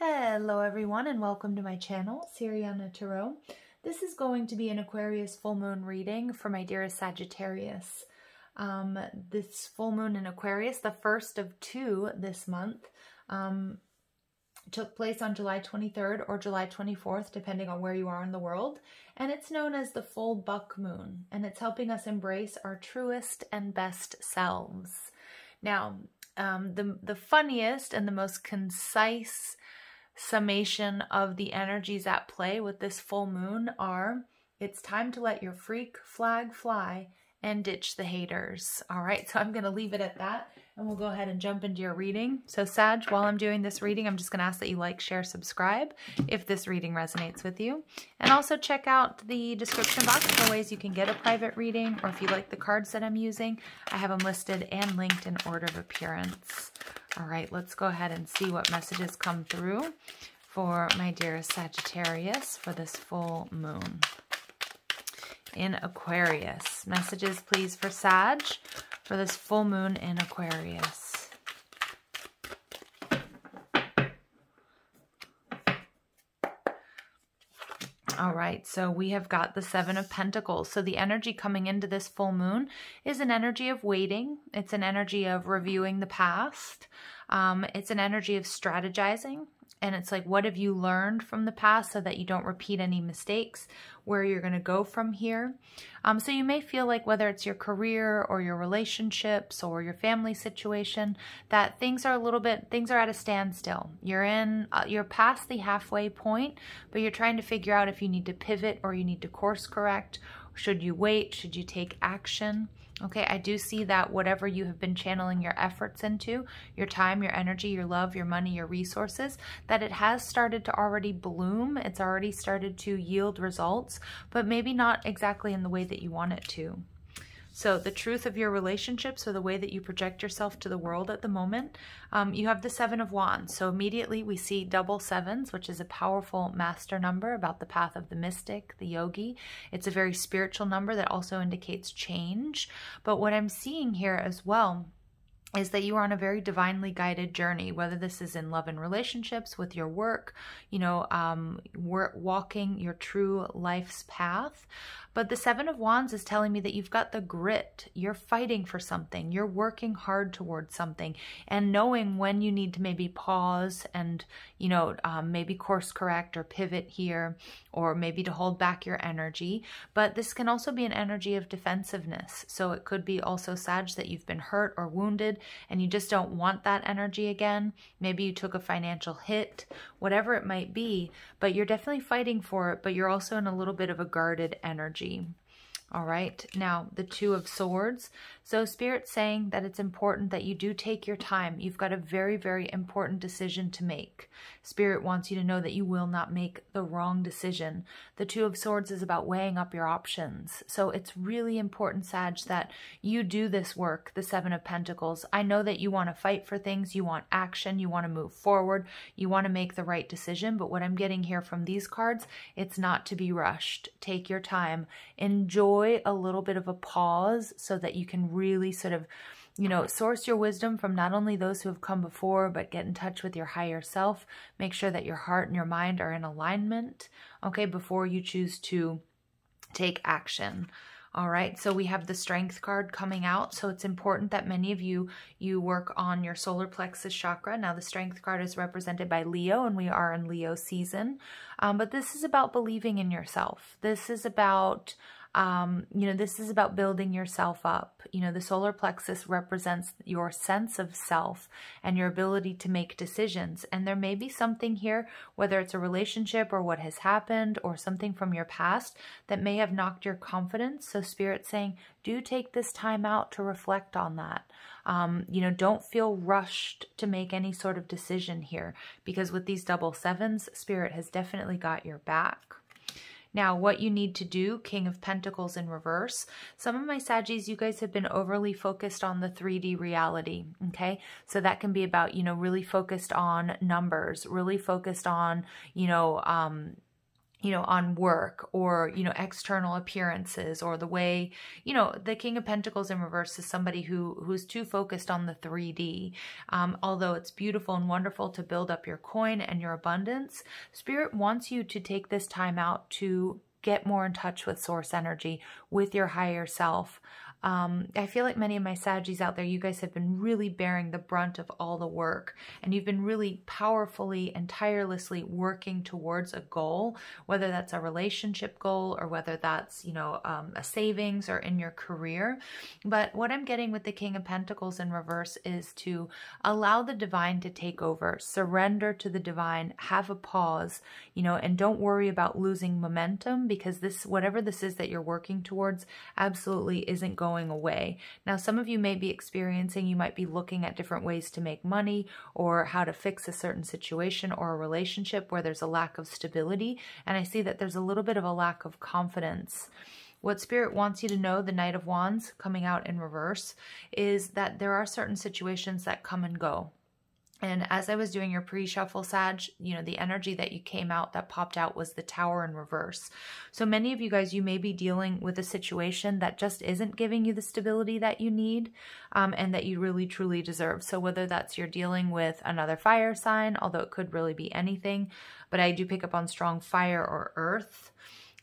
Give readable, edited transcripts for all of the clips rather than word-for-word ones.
Hello everyone and welcome to my channel, Siriana Tarot. This is going to be an Aquarius full moon reading for my dearest Sagittarius. This full moon in Aquarius, the first of two this month, took place on July 23rd or July 24th, depending on where you are in the world. And it's known as the full buck moon, and it's helping us embrace our truest and best selves. Now, the funniest and the most concise summation of the energies at play with this full moon are: it's time to let your freak flag fly and ditch the haters. All right, so I'm going to leave it at that and we'll go ahead and jump into your reading. So Sag, while I'm doing this reading, I'm just going to ask that you like, share, subscribe if this reading resonates with you. And also check out the description box for ways you can get a private reading, or if you like the cards that I'm using, I have them listed and linked in order of appearance. All right, let's go ahead and see what messages come through for my dearest Sagittarius for this full moon in Aquarius. Messages, please, for Sag for this full moon in Aquarius. All right, so we have got the Seven of Pentacles. So the energy coming into this full moon is an energy of waiting. It's an energy of reviewing the past. It's an energy of strategizing. And it's like, what have you learned from the past so that you don't repeat any mistakes, where you're going to go from here. So you may feel like, whether it's your career or your relationships or your family situation, that things are at a standstill. You're past the halfway point, but you're trying to figure out if you need to pivot or you need to course correct. Should you wait? Should you take action? Okay, I do see that whatever you have been channeling your efforts into, your time, your energy, your love, your money, your resources, that it has started to already bloom. It's already started to yield results, but maybe not exactly in the way that you want it to. So the truth of your relationships, or the way that you project yourself to the world at the moment, you have the Seven of Wands. So immediately we see double sevens, which is a powerful master number about the path of the mystic, the yogi. It's a very spiritual number that also indicates change. But what I'm seeing here as well is that you are on a very divinely guided journey, whether this is in love and relationships, with your work, walking your true life's path. But the Seven of Wands is telling me that you've got the grit. You're fighting for something. You're working hard towards something, and knowing when you need to maybe pause and, maybe course correct or pivot here, or maybe to hold back your energy. But this can also be an energy of defensiveness. So it could be also, Sag, that you've been hurt or wounded and you just don't want that energy again. Maybe you took a financial hit, whatever it might be, but you're definitely fighting for it, but you're also in a little bit of a guarded energy. All right, now the Two of Swords. So Spirit's saying that it's important that you do take your time. You've got a very, very important decision to make. Spirit wants you to know that you will not make the wrong decision. The Two of Swords is about weighing up your options. So it's really important, Sag, that you do this work, the Seven of Pentacles. I know that you want to fight for things, you want action, you want to move forward, you want to make the right decision. But what I'm getting here from these cards, it's not to be rushed. Take your time. Enjoy a little bit of a pause so that you can really sort of, source your wisdom from not only those who have come before, but get in touch with your higher self. Make sure that your heart and your mind are in alignment, okay, before you choose to take action. All right, so we have the Strength card coming out. So it's important that many of you work on your solar plexus chakra. Now the Strength card is represented by Leo, and we are in Leo season. But this is about believing in yourself. This is about this is about building yourself up. The solar plexus represents your sense of self and your ability to make decisions. And there may be something here, whether it's a relationship or what has happened or something from your past, that may have knocked your confidence. So Spirit's saying, do take this time out to reflect on that. Don't feel rushed to make any sort of decision here, because with these double sevens, Spirit has definitely got your back. Now, what you need to do, King of Pentacles in reverse. Some of my Saggies, you guys have been overly focused on the 3D reality, okay? So that can be about, really focused on numbers, really focused on, on work or, external appearances, or the way, the King of Pentacles in reverse is somebody who's too focused on the 3D. Although it's beautiful and wonderful to build up your coin and your abundance, Spirit wants you to take this time out to get more in touch with source energy, with your higher self. I feel like many of my Saggies out there, you guys have been really bearing the brunt of all the work, and you've been really powerfully and tirelessly working towards a goal, whether that's a relationship goal or whether that's, a savings or in your career. But what I'm getting with the King of Pentacles in reverse is to allow the divine to take over, surrender to the divine, have a pause, and don't worry about losing momentum, because whatever this is that you're working towards absolutely isn't going away. Now, some of you may be experiencing, you might be looking at different ways to make money or how to fix a certain situation or a relationship where there's a lack of stability. And I see that there's a little bit of a lack of confidence. What Spirit wants you to know, the Knight of Wands coming out in reverse, is that there are certain situations that come and go. And as I was doing your pre-shuffle, Sag, the energy that popped out was the Tower in reverse. So many of you guys, you may be dealing with a situation that just isn't giving you the stability that you need, and that you really, truly deserve. So whether that's you're dealing with another fire sign, although it could really be anything, but I do pick up on strong fire or earth.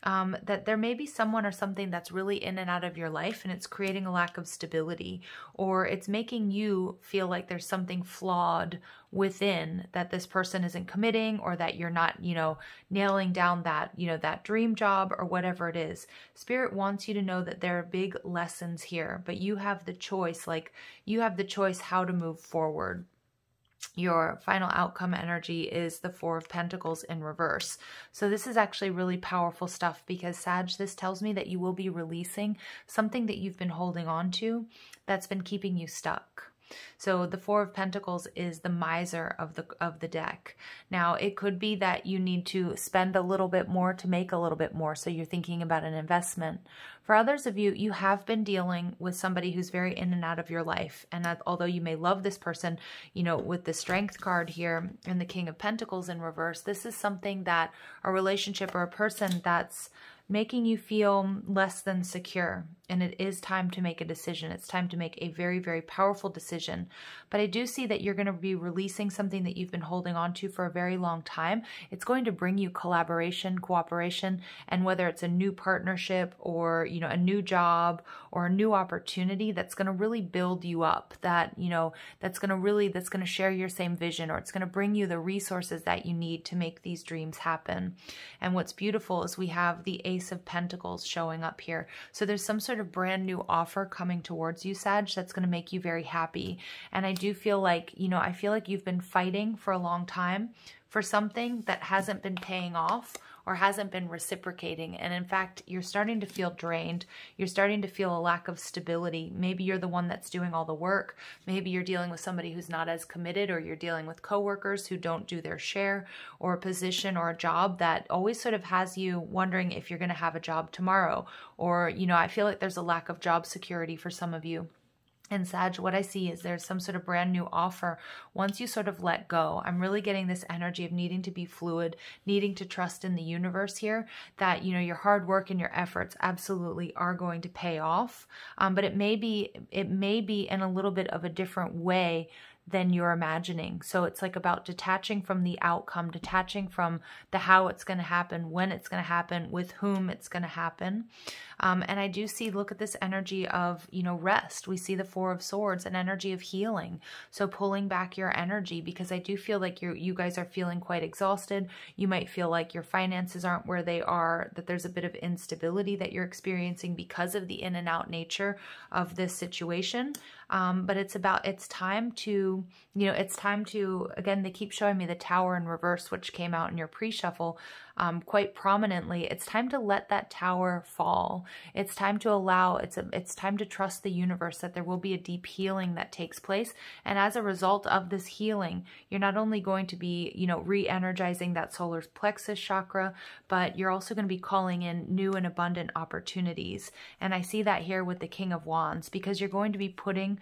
That there may be someone or something that's really in and out of your life, and it's creating a lack of stability, or it's making you feel like there's something flawed within, that this person isn't committing, or that you're not, nailing down that, that dream job or whatever it is. Spirit wants you to know that there are big lessons here, but you have the choice, how to move forward. Your final outcome energy is the Four of Pentacles in reverse. So this is actually really powerful stuff, because Sag, this tells me that you will be releasing something that you've been holding on to that's been keeping you stuck. So the Four of Pentacles is the miser of the deck. Now, it could be that you need to spend a little bit more to make a little bit more. So you're thinking about an investment. For others of you, you have been dealing with somebody who's very in and out of your life. And although you may love this person, with the Strength card here and the King of Pentacles in reverse, this is something that a relationship or a person that's making you feel less than secure. And it is time to make a decision. It's time to make a very, very powerful decision. But I do see that you're going to be releasing something that you've been holding on to for a very long time. It's going to bring you collaboration, cooperation, and whether it's a new partnership or, a new job or a new opportunity that's going to really build you up, that, that's going to share your same vision, or it's going to bring you the resources that you need to make these dreams happen. And what's beautiful is we have the Ace of Pentacles showing up here. So there's some sort of brand new offer coming towards you, Sag, that's going to make you very happy. And I do feel like, I feel like you've been fighting for a long time for something that hasn't been paying off or hasn't been reciprocating. And in fact, you're starting to feel drained. You're starting to feel a lack of stability. Maybe you're the one that's doing all the work. Maybe you're dealing with somebody who's not as committed, or you're dealing with coworkers who don't do their share, or a position or a job that always sort of has you wondering if you're going to have a job tomorrow. Or, I feel like there's a lack of job security for some of you. And Sag, what I see is there's some sort of brand new offer once you sort of let go. I'm really getting this energy of needing to be fluid, needing to trust in the universe here, that, your hard work and your efforts absolutely are going to pay off. But it may be in a little bit of a different way than you're imagining. So it's like about detaching from the outcome, detaching from the how it's going to happen, when it's going to happen, with whom it's going to happen. And I do see, look at this energy of, rest. We see the Four of Swords, an energy of healing. So pulling back your energy, because I do feel like you guys are feeling quite exhausted. You might feel like your finances aren't where they are, that there's a bit of instability that you're experiencing because of the in and out nature of this situation. But it's time to, again, they keep showing me the Tower in reverse, which came out in your pre-shuffle quite prominently. It's time to let that tower fall. It's time to it's time to trust the universe that there will be a deep healing that takes place. And as a result of this healing, you're not only going to be, re-energizing that solar plexus chakra, but you're also going to be calling in new and abundant opportunities. And I see that here with the King of Wands, because you're going to be putting,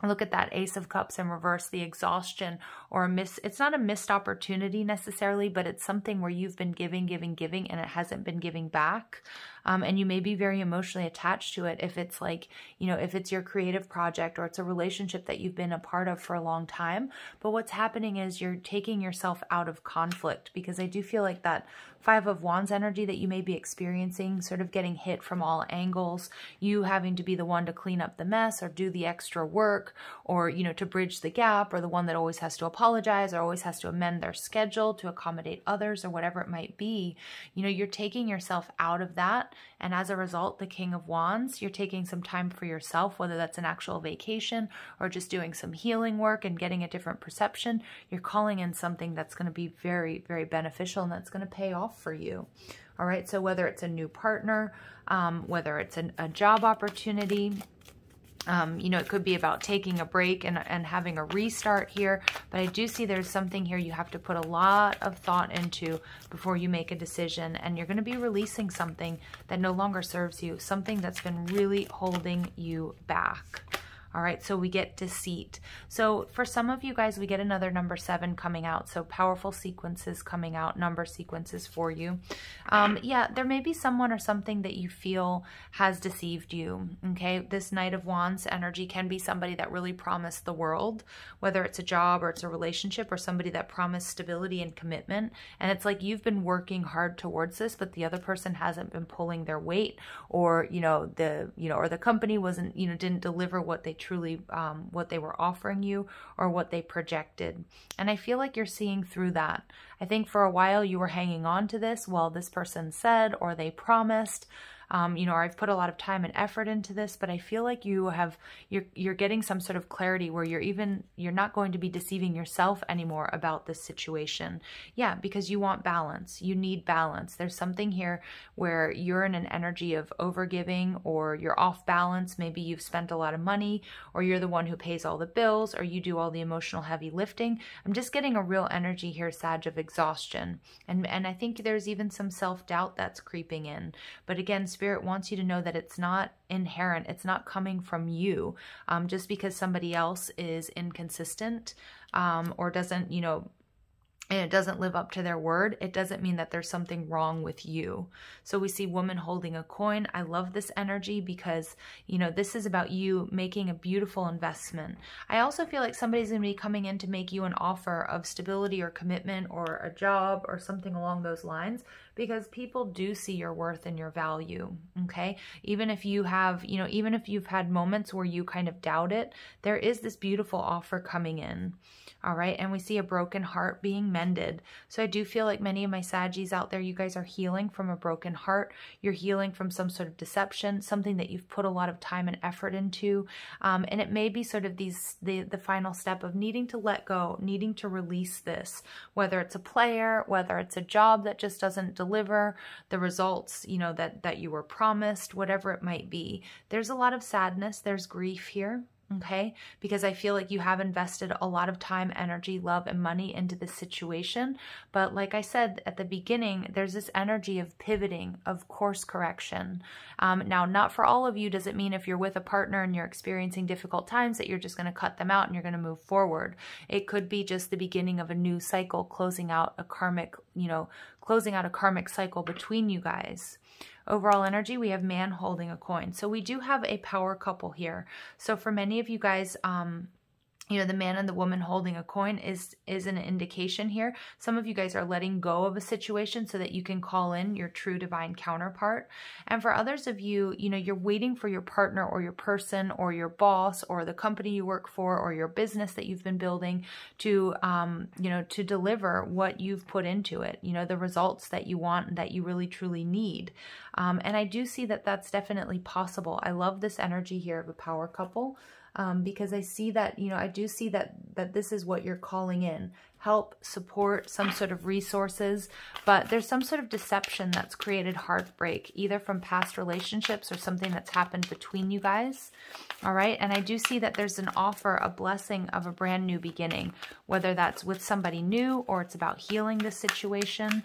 look at that Ace of Cups in reverse, the exhaustion or it's not a missed opportunity necessarily, but it's something where you've been giving, and it hasn't been giving back. And you may be very emotionally attached to it if it's like, if it's your creative project or it's a relationship that you've been a part of for a long time. But what's happening is you're taking yourself out of conflict, because I do feel like that Five of Wands energy that you may be experiencing, sort of getting hit from all angles, you having to be the one to clean up the mess or do the extra work, or, to bridge the gap, or the one that always has to apologize or always has to amend their schedule to accommodate others, or whatever it might be. You're taking yourself out of that. And as a result, the King of Wands, you're taking some time for yourself, whether that's an actual vacation or just doing some healing work and getting a different perception. You're calling in something that's going to be very, very beneficial, and that's going to pay off for you. All right. So whether it's a new partner, whether it's a job opportunity, it could be about taking a break and having a restart here. But I do see there's something here you have to put a lot of thought into before you make a decision. And you're going to be releasing something that no longer serves you, something that's been really holding you back. All right, so we get deceit. So for some of you guys, we get another number 7 coming out. So powerful sequences coming out, number sequences for you. Yeah, there may be someone or something that you feel has deceived you, okay? This Knight of Wands energy can be somebody that really promised the world, whether it's a job or it's a relationship, or somebody that promised stability and commitment. And it's like you've been working hard towards this, but the other person hasn't been pulling their weight, or, or the company wasn't, didn't deliver what they truly, what they were offering you or what they projected. And I feel like you're seeing through that. I think for a while you were hanging on to this, well, this person said, or they promised, or I've put a lot of time and effort into this, but I feel like you're getting some sort of clarity where you're not going to be deceiving yourself anymore about this situation. Yeah, because you want balance. You need balance. There's something here where you're in an energy of overgiving, or you're off balance. Maybe you've spent a lot of money, or you're the one who pays all the bills, or you do all the emotional heavy lifting. I'm just getting a real energy here, Sag, of exhaustion. And I think there's even some self-doubt that's creeping in. But again, Spirit wants you to know that it's not inherent. It's not coming from you. Just because somebody else is inconsistent, or doesn't, and it doesn't live up to their word, it doesn't mean that there's something wrong with you. So we see woman holding a coin. I love this energy because, this is about you making a beautiful investment. I also feel like somebody's going to be coming in to make you an offer of stability or commitment or a job or something along those lines, because people do see your worth and your value, okay? Even if you have, even if you've had moments where you kind of doubt it, there is this beautiful offer coming in. All right, and we see a broken heart being mended. So I do feel like many of my Saggies out there, you guys are healing from a broken heart. You're healing from some sort of deception, something that you've put a lot of time and effort into. And it may be sort of the final step of needing to let go, needing to release this, whether it's a player, whether it's a job that just doesn't deliver the results, that you were promised, whatever it might be. There's a lot of sadness. There's grief here. Okay, because I feel like you have invested a lot of time, energy, love, and money into this situation. But like I said at the beginning, there's this energy of pivoting, of course correction. Now, not for all of you does it mean if you're with a partner and you're experiencing difficult times that you're just going to cut them out and you're going to move forward. It could be just the beginning of a new cycle, closing out a karmic cycle between you guys. Overall energy, we have man holding a coin. So we do have a power couple here. So for many of you guys, the man and the woman holding a coin is an indication here. Some of you guys are letting go of a situation so that you can call in your true divine counterpart. And for others of you, you're waiting for your partner or your person or your boss or the company you work for or your business that you've been building to, to deliver what you've put into it, the results that you want and that you really truly need. And I do see that that's definitely possible. I love this energy here of a power couple. Because I see that, I do see that this is what you're calling in. Help, support, some sort of resources, but there's some sort of deception that's created heartbreak, either from past relationships or something that's happened between you guys. All right. And I do see that there's an offer, a blessing of a brand new beginning, whether that's with somebody new or it's about healing the situation,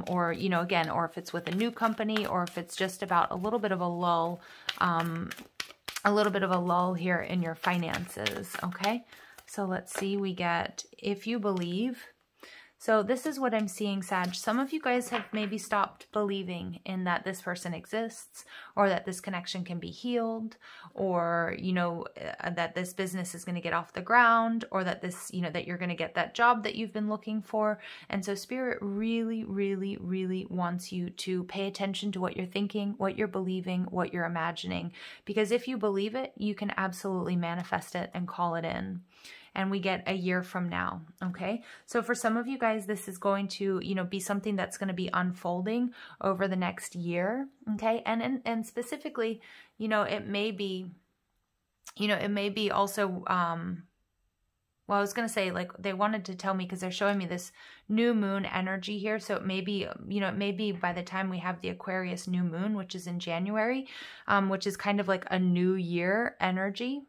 or, again, or if it's with a new company, or if it's just about a little bit of a lull here in your finances, okay? So let's see, we get, if you believe. So this is what I'm seeing, Sag. Some of you guys have maybe stopped believing in that this person exists, or that this connection can be healed, or, you know, that this business is going to get off the ground, or that this, you know, that you're going to get that job that you've been looking for. And so Spirit really, really, really wants you to pay attention to what you're thinking, what you're believing, what you're imagining. Because if you believe it, you can absolutely manifest it and call it in. And we get a year from now, okay? So for some of you guys, this is going to, you know, be something that's going to be unfolding over the next year, okay? And specifically, you know, it may be, you know, it may be also, well, I was going to say, like, they wanted to tell me, because they're showing me this new moon energy here. So it may be, you know, it may be by the time we have the Aquarius new moon, which is in January, which is kind of like a new year energy.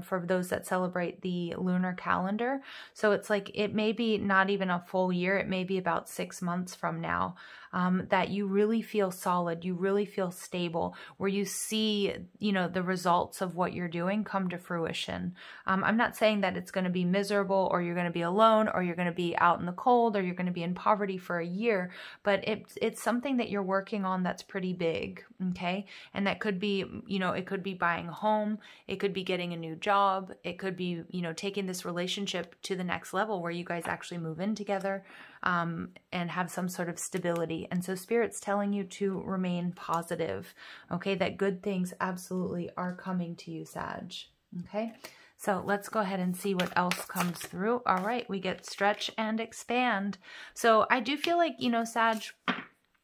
For those that celebrate the lunar calendar. So it's like, it may be not even a full year. It may be about 6 months from now that you really feel solid. You really feel stable, where you see, you know, the results of what you're doing come to fruition. I'm not saying that it's going to be miserable, or you're going to be alone, or you're going to be out in the cold, or you're going to be in poverty for a year, but it's something that you're working on that's pretty big, okay? And that could be, you know, it could be buying a home, it could be getting a new job, it could be, you know, taking this relationship to the next level where you guys actually move in together and have some sort of stability. And so Spirit's telling you to remain positive, okay? That good things absolutely are coming to you, Sag, okay? So let's go ahead and see what else comes through. All right, we get stretch and expand. So I do feel like, you know, Sag,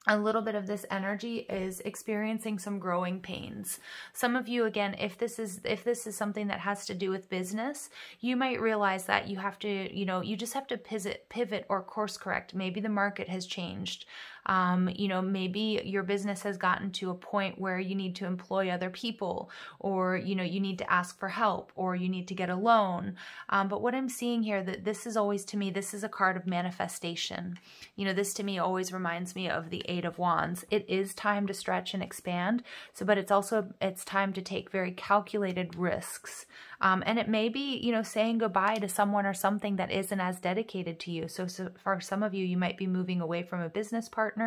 a little bit of this energy is experiencing some growing pains. Some of you, again, if this is something that has to do with business, you might realize that you have to, you know, you just have to pivot or course correct. Maybe the market has changed. You know, maybe your business has gotten to a point where you need to employ other people, or, you know, you need to ask for help, or you need to get a loan. But what I'm seeing here, that this is always, to me, this is a card of manifestation. You know, this to me always reminds me of the Eight of Wands. It is time to stretch and expand. So, but it's also, it's time to take very calculated risks. And it may be, you know, saying goodbye to someone or something that isn't as dedicated to you. So for some of you, you might be moving away from a business partner,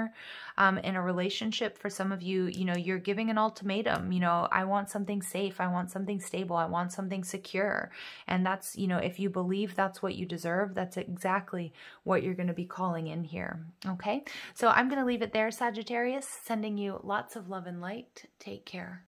in a relationship. For some of you, you know, you're giving an ultimatum, you know, I want something safe. I want something stable. I want something secure. And that's, you know, if you believe that's what you deserve, that's exactly what you're going to be calling in here. Okay. So I'm going to leave it there, Sagittarius, sending you lots of love and light. Take care.